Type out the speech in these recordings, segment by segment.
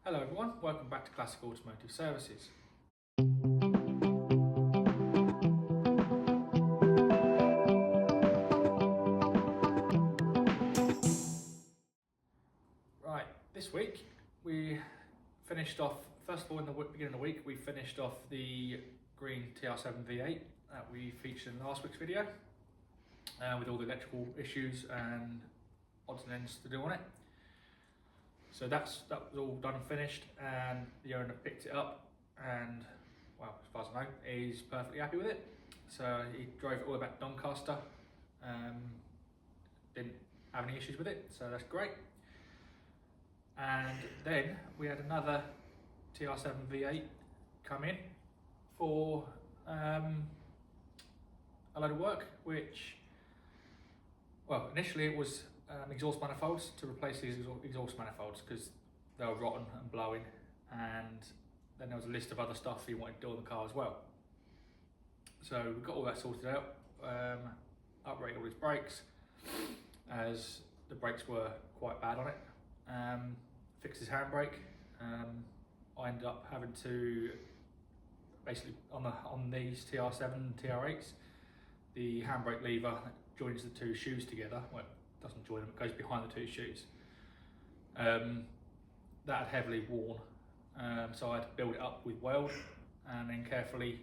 Hello everyone, welcome back to Classic Automotive Services. Right, this week we finished off, first of all in the beginning of the week, we finished off the green TR7 V8 that we featured in last week's video with all the electrical issues and odds and ends to do on it. So that was all done and finished, and the owner picked it up and, well, as far as I know, he's perfectly happy with it. So he drove it all the way back to Doncaster, didn't have any issues with it, so that's great. And then we had another TR7 V8 come in for a load of work, which, well, initially it was exhaust manifolds to replace these exhaust manifolds because they were rotten and blowing, and then there was a list of other stuff he wanted to do on the car as well. So we got all that sorted out, uprated all his brakes as the brakes were quite bad on it, fixed his handbrake. I ended up having to basically on these TR7 and TR8s, the handbrake lever that joins the two shoes together, well, doesn't join them, it goes behind the two shoes. That had heavily worn, so I had to build it up with weld and then carefully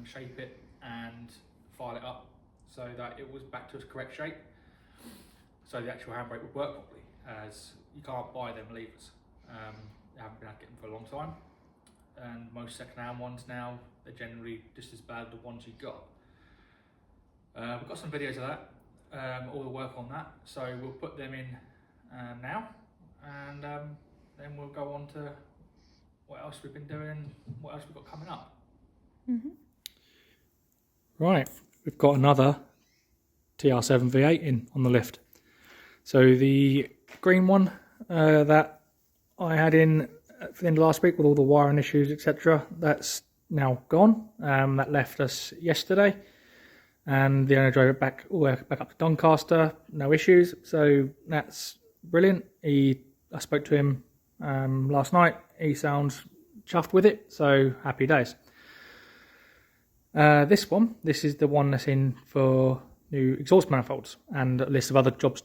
shape it and file it up so that it was back to its correct shape, so the actual handbrake would work properly, as you can't buy them levers. I haven't been able to get them for a long time, and most second-hand ones now, they're generally just as bad as the ones you got. We've got some videos of that, all the work on that, so we'll put them in now, and then we'll go on to what else we've been doing, what else we've got coming up. Right, we've got another TR7 V8 in on the lift. So the green one that I had in for the end of last week with all the wiring issues, etc., that's now gone. That left us yesterday, and the owner drove it back all the way back up to Doncaster, no issues, so that's brilliant. I spoke to him last night, he sounds chuffed with it, so happy days. This is the one that's in for new exhaust manifolds and a list of other jobs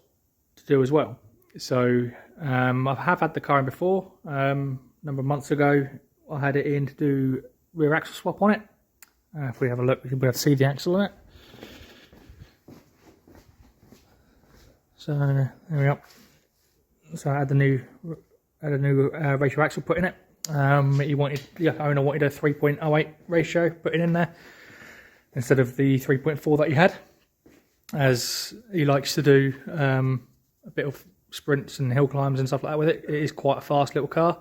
to do as well. So I have had the car in before. A number of months ago I had it in to do rear axle swap on it. If we have a look, we can be able to see the axle on it. So there we are. So I had a new ratio axle put in it. The owner wanted a 3.08 ratio put in there instead of the 3.4 that he had, as he likes to do a bit of sprints and hill climbs and stuff like that with it. It is quite a fast little car,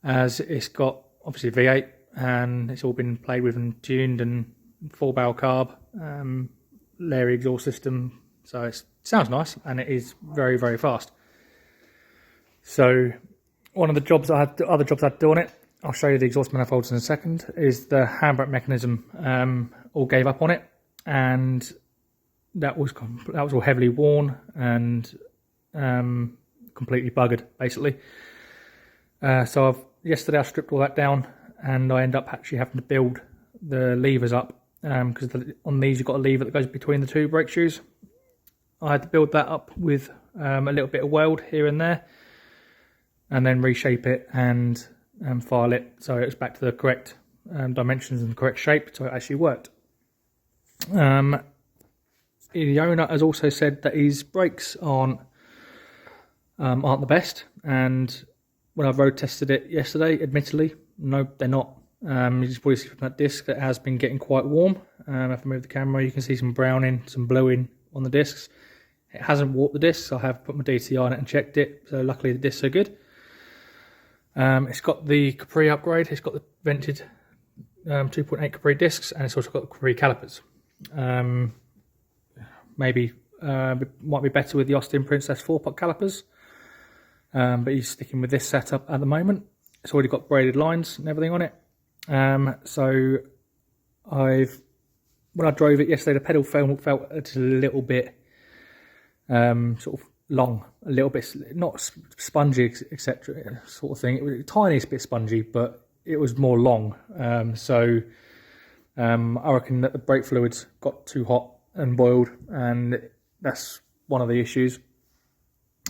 as it's got obviously V8 and it's all been played with and tuned, and 4-barrel carb, Larry exhaust system, so it sounds nice and it is very, very fast. So one of the jobs other jobs I had to do on it, I'll show you the exhaust manifolds in a second, is the handbrake mechanism all gave up on it, and that was all heavily worn and completely buggered basically. So yesterday I stripped all that down, and I end up actually having to build the levers up, because on these you've got a lever that goes between the two brake shoes. I had to build that up with a little bit of weld here and there, and then reshape it and file it so it was back to the correct dimensions and the correct shape, so it actually worked. The owner has also said that his brakes aren't the best, and when I road tested it yesterday, admittedly, no, they're not. You just probably see from that disc that has been getting quite warm. If I move the camera, you can see some browning, some bluing on the discs. It hasn't warped the discs. I have put my DTI on it and checked it, so luckily the discs are good. It's got the Capri upgrade. It's got the vented 2.8 Capri discs, and it's also got the Capri calipers. Maybe might be better with the Austin Princess 4-pot calipers, but he's sticking with this setup at the moment. It's already got braided lines and everything on it. So when I drove it yesterday, the pedal felt just a little bit sort of long, a little bit, not spongy, etc. sort of thing. It was the tiniest bit spongy, but it was more long. I reckon that the brake fluids got too hot and boiled, and that's one of the issues.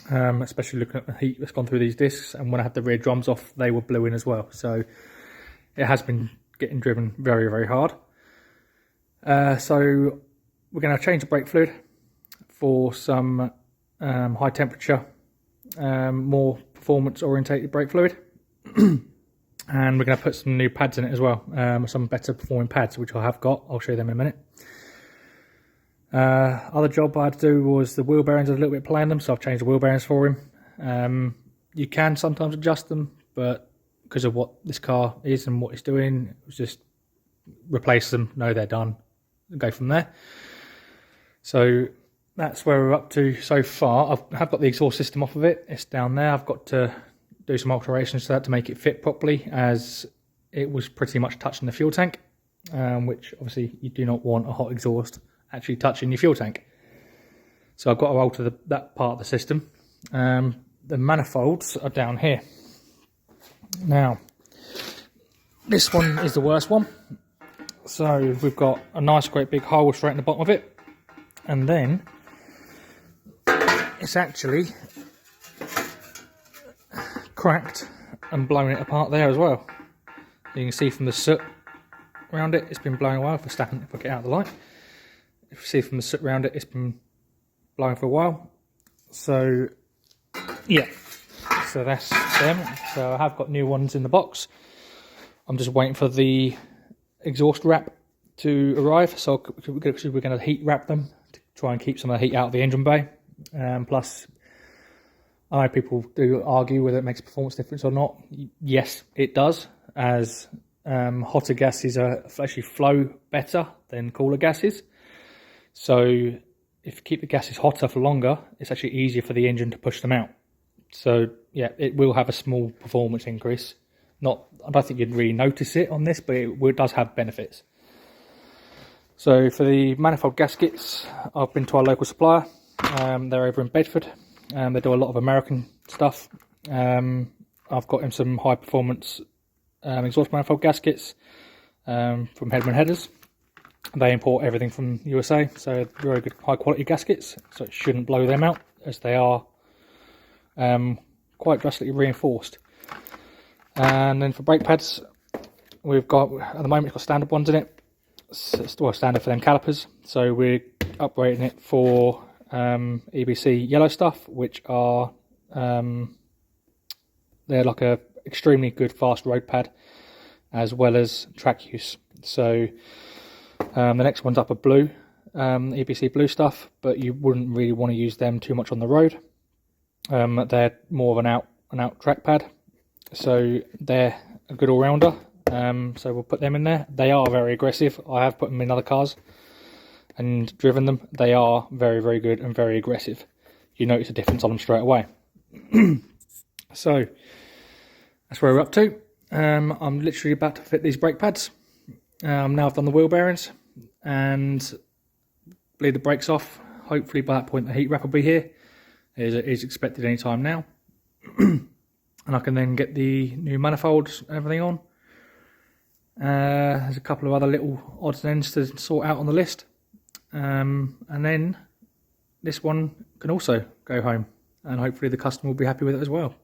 Especially looking at the heat that's gone through these discs, and when I had the rear drums off, they were blue in as well. So it has been getting driven very, very hard. So we're going to change the brake fluid for some high temperature, more performance orientated brake fluid. And we're going to put some new pads in it as well, some better performing pads, which I have got. I'll show you them in a minute. Other job I had to do was the wheel bearings. I was a little bit playing them, so I've changed the wheel bearings for him. You can sometimes adjust them, but because of what this car is and what it's doing, it was just replace them, know they're done, and go from there. So that's where we're up to so far. I have got the exhaust system off of it. It's down there. I've got to do some alterations to that to make it fit properly, as it was pretty much touching the fuel tank, which obviously you do not want a hot exhaust actually touching your fuel tank. So I've got to alter that part of the system. The manifolds are down here. Now, this one is the worst one. So we've got a nice great big hole straight in the bottom of it, and then it's actually cracked and blown it apart there as well. You can see from the soot around it, it's been blown away. If I get out of the light, if you see from the soot around it, it's been blowing for a while. So yeah, so that's them. So I have got new ones in the box. I'm just waiting for the exhaust wrap to arrive. So we're going to heat wrap them to try and keep some of the heat out of the engine bay. Plus, I know people do argue whether it makes a performance difference or not. Yes, it does, as hotter gases actually flow better than cooler gases. So if you keep the gases hotter for longer, it's actually easier for the engine to push them out. So yeah, it will have a small performance increase. I don't think you'd really notice it on this, but it does have benefits. So for the manifold gaskets, I've been to our local supplier. They're over in Bedford. They do a lot of American stuff. I've got him some high performance exhaust manifold gaskets from Hedman Headers. They import everything from USA, so very good high quality gaskets, so it shouldn't blow them out, as they are quite drastically reinforced. And then for brake pads, we've got, at the moment, it's got standard ones in it. Well, standard for them calipers. So we're upgrading it for EBC yellow stuff, which are they're like a extremely good fast road pad, as well as track use. So the next one's up a blue, EBC blue stuff, but you wouldn't really want to use them too much on the road. They're more of an out track pad, so they're a good all-rounder. So we'll put them in there. They are very aggressive. I have put them in other cars and driven them. They are very, very good and very aggressive. You notice a difference on them straight away. So that's where we're up to. I'm literally about to fit these brake pads. Now I've done the wheel bearings and bleed the brakes off. Hopefully by that point the heat wrap will be here. It is expected any time now. And I can then get the new manifolds and everything on. There's a couple of other little odds and ends to sort out on the list. And then this one can also go home, and hopefully the customer will be happy with it as well.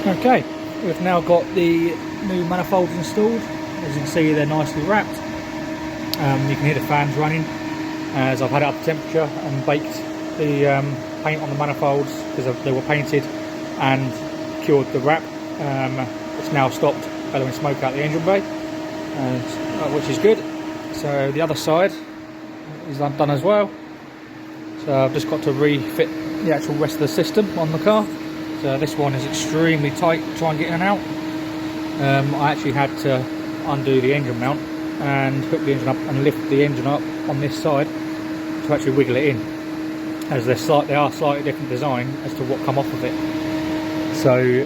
Okay, we've now got the new manifolds installed. As you can see, they're nicely wrapped. You can hear the fans running as I've had it up to temperature and baked the paint on the manifolds, because they were painted and cured the wrap. It's now stopped bellowing smoke out the engine bay, which is good. So the other side is done as well. So I've just got to refit the actual rest of the system on the car. So this one is extremely tight to try and get in and out. I actually had to undo the engine mount and hook the engine up and lift the engine up on this side to actually wiggle it in, as they are slightly different design as to what come off of it. So,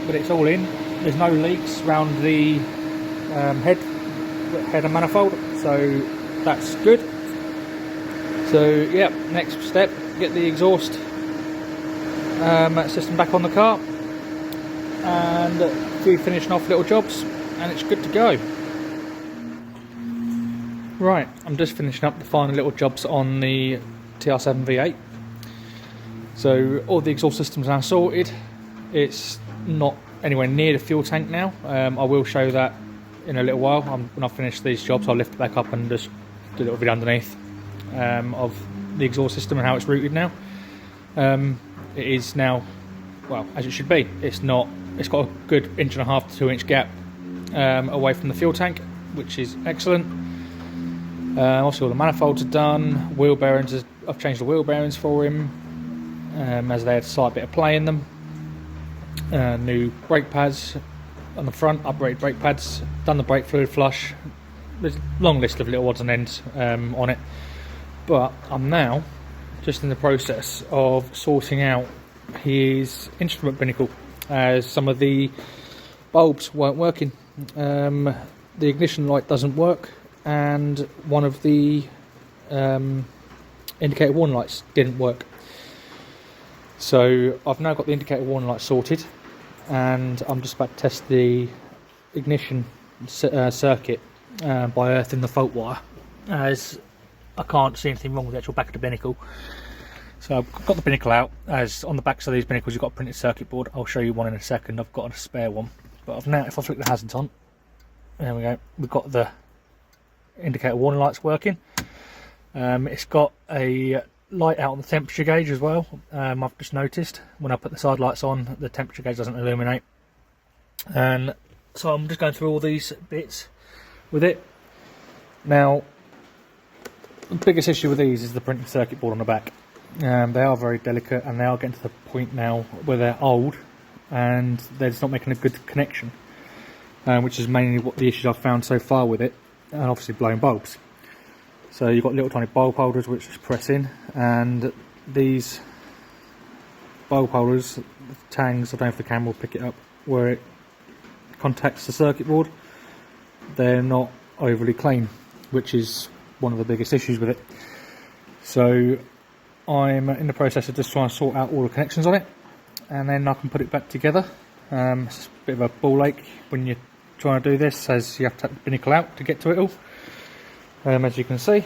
but it's all in. There's no leaks around the head and manifold, so that's good. So yeah, next step, get the exhaust system back on the car and a few finishing off little jobs, and it's good to go. Right, I'm just finishing up the final little jobs on the TR7 V8. So all the exhaust systems are now sorted. It's not anywhere near the fuel tank now. I will show that in a little while. When I finish these jobs, I'll lift it back up and just do a little video underneath of the exhaust system and how it's routed now. It is now, well, as it should be. It's got a good 1.5 to 2 inch gap away from the fuel tank, which is excellent. Also all the manifolds are done. Wheel bearings, I've changed the wheel bearings for him as they had a slight bit of play in them. New brake pads on the front, upgraded brake pads, done the brake fluid flush. There's a long list of little odds and ends on it, but I'm now just in the process of sorting out his instrument binnacle, as some of the bulbs weren't working. The ignition light doesn't work, and one of the indicator warning lights didn't work. So I've now got the indicator warning light sorted, and I'm just about to test the ignition circuit by earthing the fault wire, as I can't see anything wrong with the actual back of the binnacle. So I've got the binnacle out, as on the backs of these binnacles you've got a printed circuit board. I'll show you one in a second. I've got a spare one, but I've now, if I flick the hazards on, there we go, we've got the indicator warning lights working. It's got a light out on the temperature gauge as well. I've just noticed when I put the side lights on, the temperature gauge doesn't illuminate, and so I'm just going through all these bits with it. Now, the biggest issue with these is the printed circuit board on the back. They are very delicate, and they are getting to the point now where they're old and they're just not making a good connection, which is mainly what the issues I've found so far with it, and obviously blowing bulbs. So you've got little tiny bulb holders which just press in, and these bulb holders, the tangs, I don't know if the camera will pick it up, where it contacts the circuit board, they're not overly clean, which is one of the biggest issues with it. So I'm in the process of just trying to sort out all the connections on it, and then I can put it back together. It's a bit of a ball ache when you're trying to do this, as you have to take the binnacle out to get to it all. As you can see,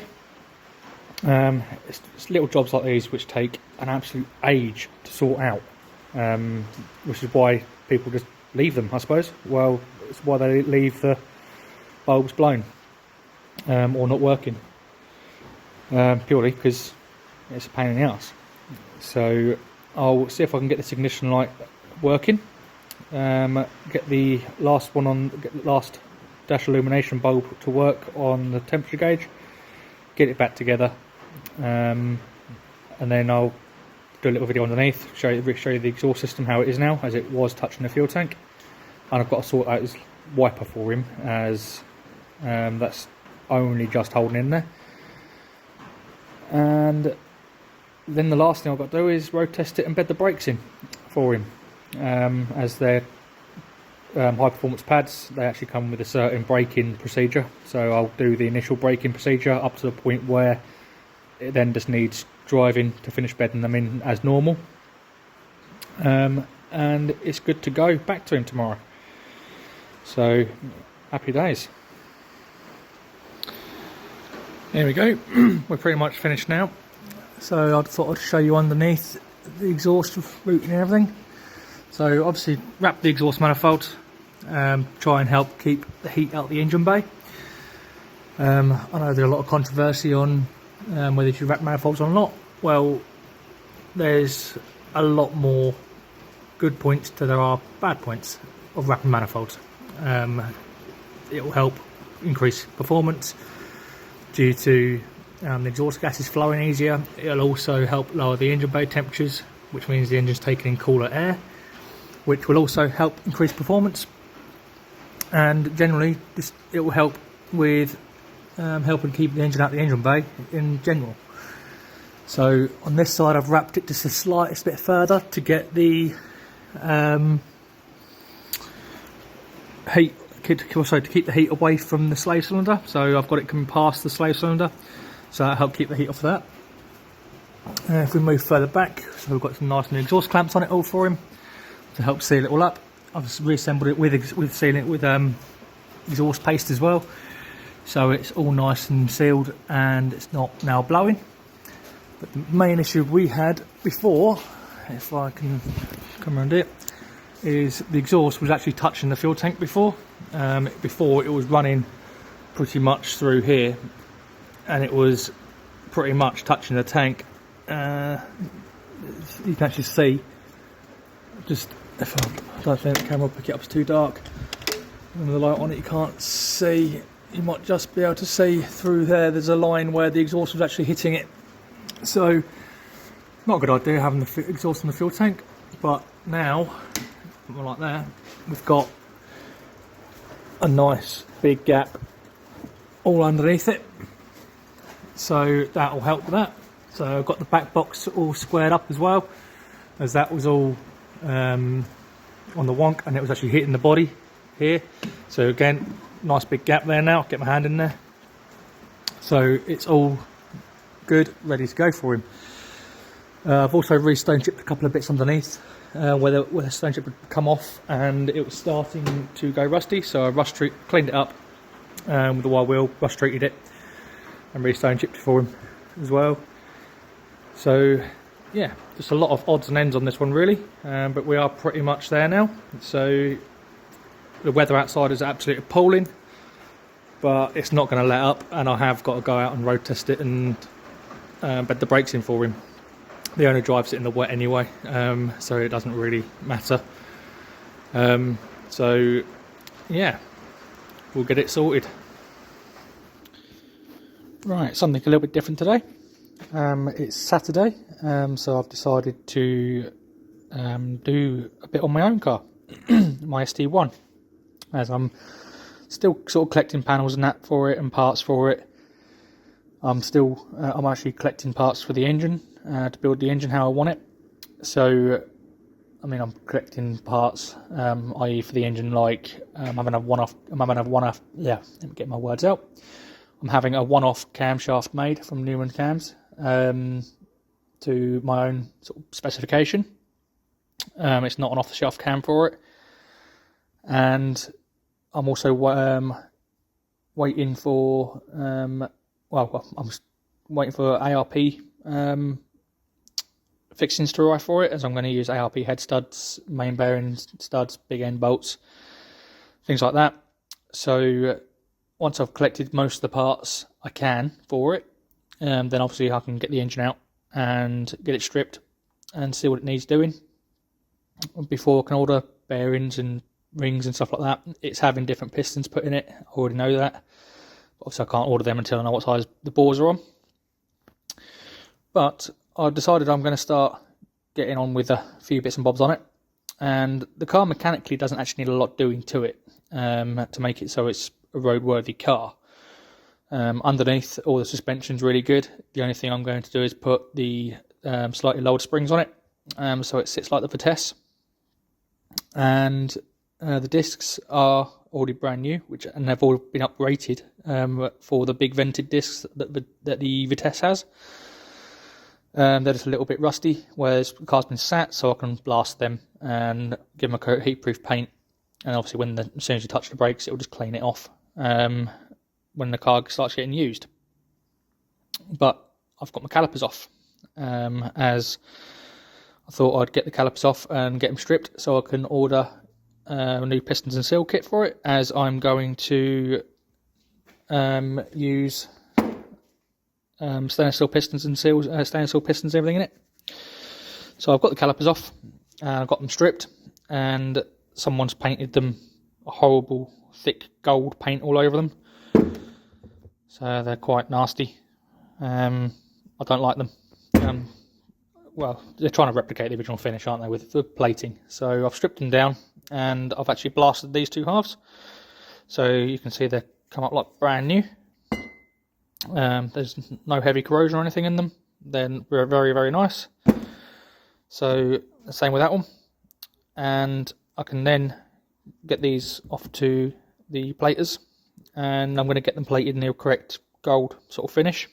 it's little jobs like these which take an absolute age to sort out, which is why people just leave them, I suppose. Well, it's why they leave the bulbs blown or not working, purely because it's a pain in the ass. So I'll see if I can get this ignition light working, get the last one on, get the last dash illumination bulb to work on the temperature gauge, get it back together, and then I'll do a little video underneath, show you the exhaust system how it is now, as it was touching the fuel tank. And I've got to sort out his wiper for him, as that's only just holding in there. And then the last thing I've got to do is road test it and bed the brakes in for him, as they're high performance pads. They actually come with a certain braking procedure, so I'll do the initial braking procedure up to the point where it then just needs driving to finish bedding them in as normal, and it's good to go back to him tomorrow. So happy days. There we go. We're pretty much finished now, so I thought I'd show you underneath the exhaust routing and everything. So obviously wrap the exhaust manifold, try and help keep the heat out the engine bay. I know there's a lot of controversy on whether you should wrap manifolds or not. Well, there's a lot more good points than there are bad points of wrapping manifolds. It will help increase performance due to the exhaust gases flowing easier. It'll also help lower the engine bay temperatures, which means the engine's taking in cooler air, which will also help increase performance. And generally, it will help with helping keep the engine out the engine bay in general. So on this side, I've wrapped it just the slightest bit further to get the heat, also to keep the heat away from the slave cylinder. So I've got it coming past the slave cylinder, so that'll help keep the heat off of that. If we move further back, so we've got some nice new exhaust clamps on it all for him to help seal it all up. I've reassembled it with sealing it with exhaust paste as well, so it's all nice and sealed and it's not now blowing. But the main issue we had before, if I can come around it, is the exhaust was actually touching the fuel tank before. Before it was running pretty much through here, and it was pretty much touching the tank. You can actually see, just if I don't think the camera will pick it up, it's too dark. With the light on it, you can't see. You might just be able to see through there. There's a line where the exhaust was actually hitting it. So, not a good idea having the exhaust in the fuel tank. But now, something like that, we've got a nice big gap all underneath it. So that will help with that. So I've got the back box all squared up as well, as that was all on the wonk and it was actually hitting the body here. So again, nice big gap there now. Get my hand in there. So it's all good, ready to go for him. I've also re-stone chipped a couple of bits underneath where the stone chip would come off and it was starting to go rusty. So I cleaned it up with the wire wheel, rust treated it and re-stone chipped it for him as well. So yeah, just a lot of odds and ends on this one really, but we are pretty much there now. So the weather outside is absolutely appalling, but it's not going to let up, and I have got to go out and road test it and bed the brakes in for him. The owner drives it in the wet anyway, so it doesn't really matter. So yeah, we'll get it sorted. Right, something a little bit different today. It's Saturday, so I've decided to do a bit on my own car, my ST1, as I'm still sort of collecting panels and that for it and parts for it. I'm actually collecting parts for the engine to build the engine how I want it. So I mean, I'm collecting parts, i.e. for the engine, like I'm having a one-off. Yeah, let me get my words out. I'm having a one-off camshaft made from Newman Cams to my own sort of specification. It's not an off-the-shelf cam for it, and I'm also waiting for I'm waiting for ARP fixings to arrive for it, as I'm going to use ARP head studs, main bearings, studs, big end bolts, things like that. So once I've collected most of the parts I can for it, then obviously I can get the engine out and get it stripped and see what it needs doing before I can order bearings and rings and stuff like that. It's having different pistons put in it, I already know that. Obviously I can't order them until I know what size the bores are on. But I've decided I'm going to start getting on with a few bits and bobs on it. And the car mechanically doesn't actually need a lot doing to it to make it so it's a roadworthy car. Underneath, all the suspension's really good. The only thing I'm going to do is put the slightly lowered springs on it, so it sits like the Vitesse. And the discs are already brand new, and they've all been uprated for the big vented discs that the Vitesse has. They're just a little bit rusty, whereas the car's been sat, so I can blast them and give them a coat of heat-proof paint. And obviously, as soon as you touch the brakes, it will just clean it off when the car starts getting used. But I've got my calipers off, as I thought I'd get the calipers off and get them stripped so I can order a new pistons and seal kit for it, as I'm going to use stainless steel pistons and seals, stainless steel pistons, everything in it. So I've got the calipers off and I've got them stripped, and someone's painted them a horrible thick gold paint all over them, so they're quite nasty. I don't like them. Well, they're trying to replicate the original finish, aren't they, with the plating. So I've stripped them down and I've actually blasted these two halves, so you can see they come up like brand new. There's no heavy corrosion or anything in them. They're very, very nice. So the same with that one. And I can then get these off to the platers, and I'm going to get them plated in the correct gold sort of finish.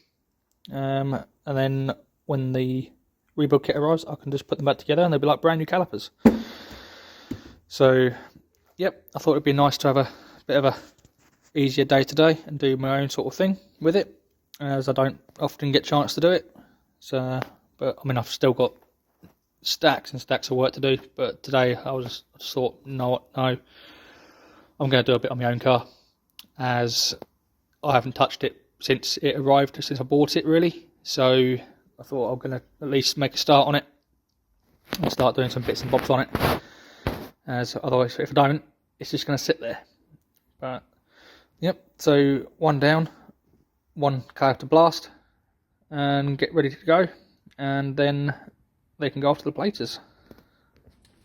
And then when the rebuild kit arrives, I can just put them back together and they'll be like brand new calipers. So, yep, I thought it'd be nice to have a bit of a easier day today and do my own sort of thing with it, as I don't often get a chance to do it. So, but I mean, I've still got stacks and stacks of work to do, but today I just thought, no, I'm going to do a bit on my own car, as I haven't touched it since it arrived, since I bought it really. So I thought I'm going to at least make a start on it and start doing some bits and bobs on it, as otherwise if I don't, it's just going to sit there. But yep, so one down, one car to blast and get ready to go, and then they can go off to the platers.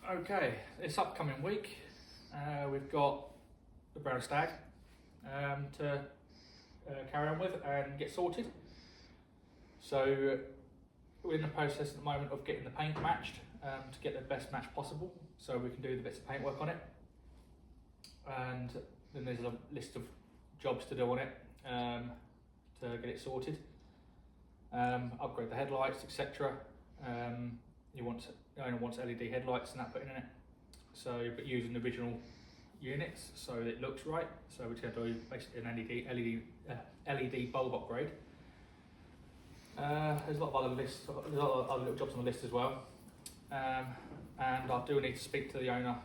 Okay, this upcoming week we've got the brown stag to carry on with and get sorted. So we're in the process at the moment of getting the paint matched to get the best match possible, so we can do the bits of paintwork on it. And then there's a list of jobs to do on it to get it sorted. Upgrade the headlights, etc. The owner wants LED headlights and that put in it. So, but using the original units, so it looks right. So we're going to do basically an LED bulb upgrade. There's a lot of other lists, there's a lot of other little jobs on the list as well. And I do need to speak to the owner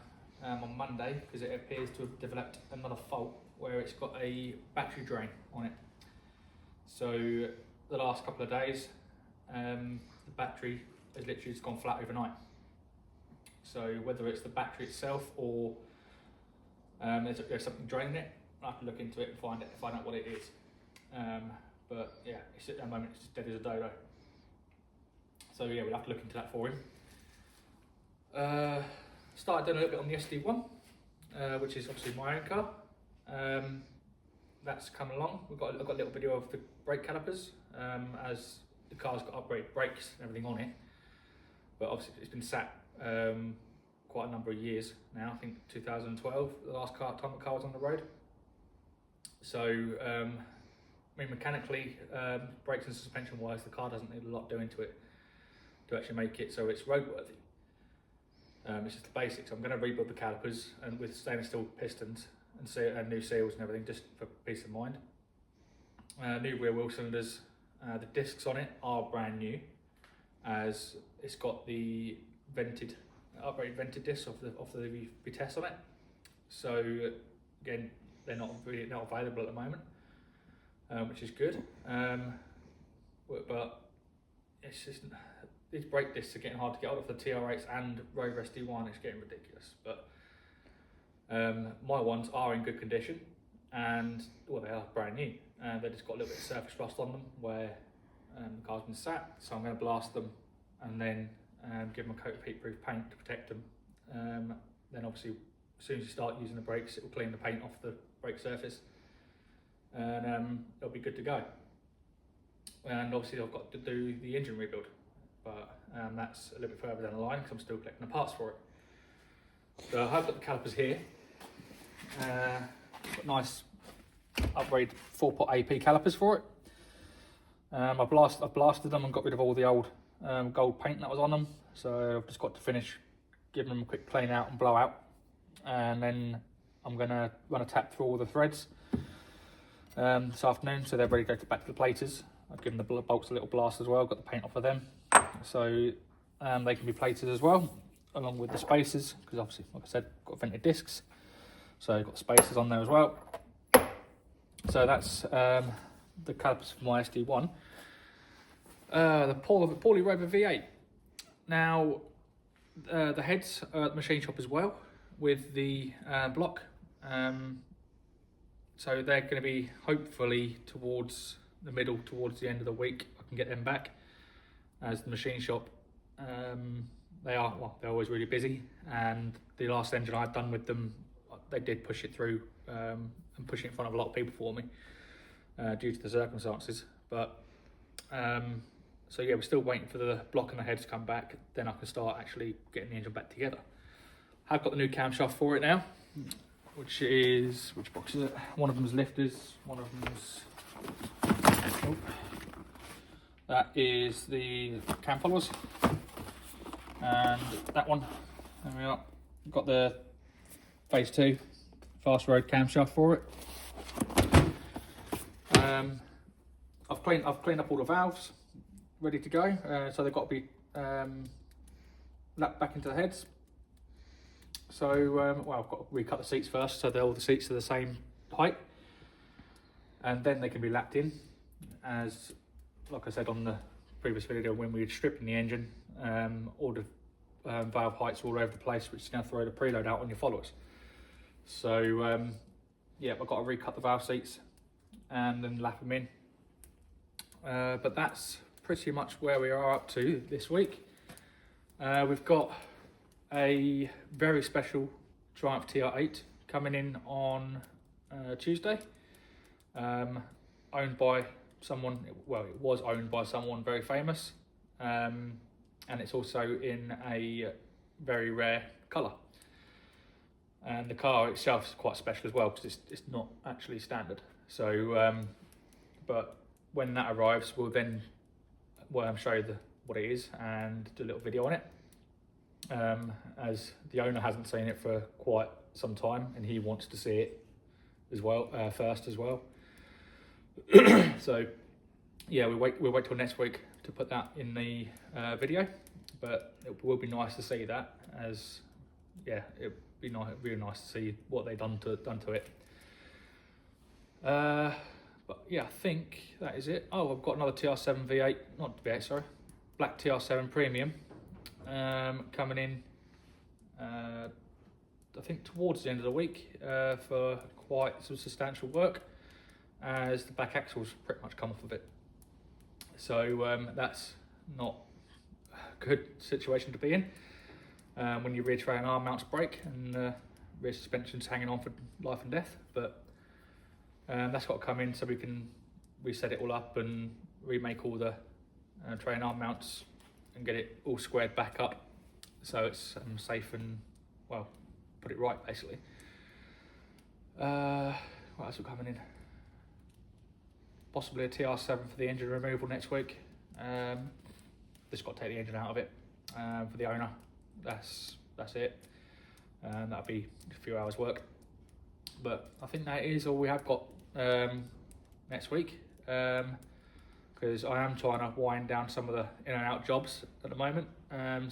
on Monday, because it appears to have developed another fault where it's got a battery drain on it. So the last couple of days, the battery has literally just gone flat overnight. So whether it's the battery itself or there's something draining it, I'll have to look into it and find out what it is. But yeah, it's at the moment it's just dead as a dodo. So yeah, we'll have to look into that for him. Started doing a little bit on the SD1, which is obviously my own car. That's coming along. I've got a little video of the brake calipers, as the car's got upgraded brakes and everything on it. But obviously it's been sat quite a number of years now. I think 2012, the last time the car was on the road. So, I mean, mechanically, brakes and suspension wise, the car doesn't need a lot doing to it to actually make it so it's roadworthy. It's just the basics. I'm going to rebuild the calipers and with stainless steel pistons and new seals and everything, just for peace of mind. New rear wheel cylinders. The discs on it are brand new, as it's got the upgraded vented discs off the Vitesse on it. So again, they're not available at the moment, which is good. But it's just, these brake discs are getting hard to get out of the TR8s and Rover SD1. It's getting ridiculous. But my ones are in good condition, and well, they are brand new. They've just got a little bit of surface rust on them where the car's been sat. So I'm going to blast them and then give them a coat of heat-proof paint to protect them. Then obviously, as soon as you start using the brakes, it will clean the paint off the brake surface, and they'll be good to go. And obviously, I've got to do the engine rebuild, but that's a little bit further down the line because I'm still collecting the parts for it. So I've got the calipers here. Got nice upgrade 4-pot AP calipers for it. I blasted them and got rid of all the old gold paint that was on them. So I've just got to finish giving them a quick clean out and blow out, and then I'm going to run a tap through all the threads this afternoon, so they're ready to go back to the platers. I've given the bolts a little blast as well, got the paint off of them, so they can be plated as well, along with the spacers, because obviously, like I said, got vented discs, so I've got spacers on there as well. So that's the calipers for my SD1. The Pauly Rover V8. Now, the heads are at the machine shop as well, with the block. So they're going to be hopefully towards the towards the end of the week. I can get them back, as the machine shop, they're always really busy, and the last engine I'd done with them, they did push it through and push it in front of a lot of people for me due to the circumstances. But so yeah, we're still waiting for the block and the head to come back, then I can start actually getting the engine back together. I've got the new camshaft for it now, which box is it? One of them's lifters, one of them's That is the cam followers, and that one, there we are. Got the phase 2 fast road camshaft for it. I've cleaned up all the valves, ready to go. So they've got to be lapped back into the heads. So well, I've got to recut the seats first, so all the seats are the same height, and then they can be lapped in. As like I said on the previous video, when we were stripping the engine, all the valve heights all over the place, which is now throw the preload out on your followers. So yeah, I've got to recut the valve seats and then lap them in. But that's pretty much where we are up to this week. We've got a very special Triumph TR8 coming in on Tuesday, owned by someone, well, it was owned by someone very famous, and it's also in a very rare colour. And the car itself is quite special as well, because it's not actually standard. So, but when that arrives, we'll then show you what it is and do a little video on it. As the owner hasn't seen it for quite some time, and he wants to see it as well, first as well. So yeah, we'll wait till next week to put that in the video, but it will be nice to see that, as yeah, it'd be really nice to see what they've done to it. But yeah, I think that is it. Oh, I've got another TR7 V8, not V8, sorry, black TR7 Premium coming in, I think towards the end of the week, for quite some substantial work, as the back axle's pretty much come off of it. So that's not a good situation to be in when your rear tray and arm mounts break and rear suspension's hanging on for life and death. But that's got to come in so we can reset it all up and remake all the tray and arm mounts and get it all squared back up so it's safe and, well, put it right basically. What else will coming in? Possibly a TR7 for the engine removal next week. Just got to take the engine out of it for the owner. That's it. That'll be a few hours work. But I think that is all we have got next week, because I am trying to wind down some of the in and out jobs at the moment,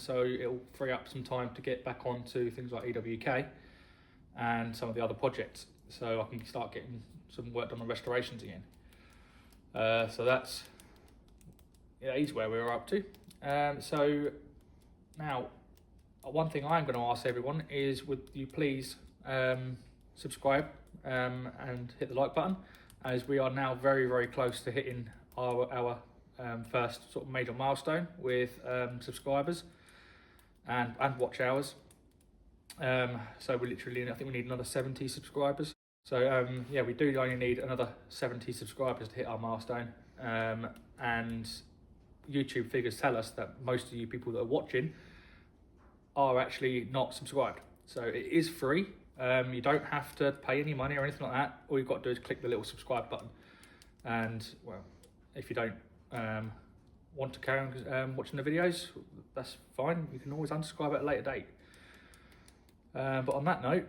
so it'll free up some time to get back onto things like EWK and some of the other projects, so I can start getting some work done on restorations again. So that's, yeah, is where we're up to. So now, one thing I'm going to ask everyone is, would you please subscribe and hit the like button, as we are now very, very close to hitting our first sort of major milestone with subscribers and watch hours. So we literally, I think we need another 70 subscribers. So yeah, we do only need another 70 subscribers to hit our milestone. And YouTube figures tell us that most of you people that are watching are actually not subscribed. So it is free. You don't have to pay any money or anything like that. All you've got to do is click the little subscribe button. And well, if you don't want to carry on watching the videos, that's fine. You can always unsubscribe at a later date. But on that note,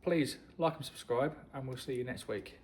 please like and subscribe, and we'll see you next week.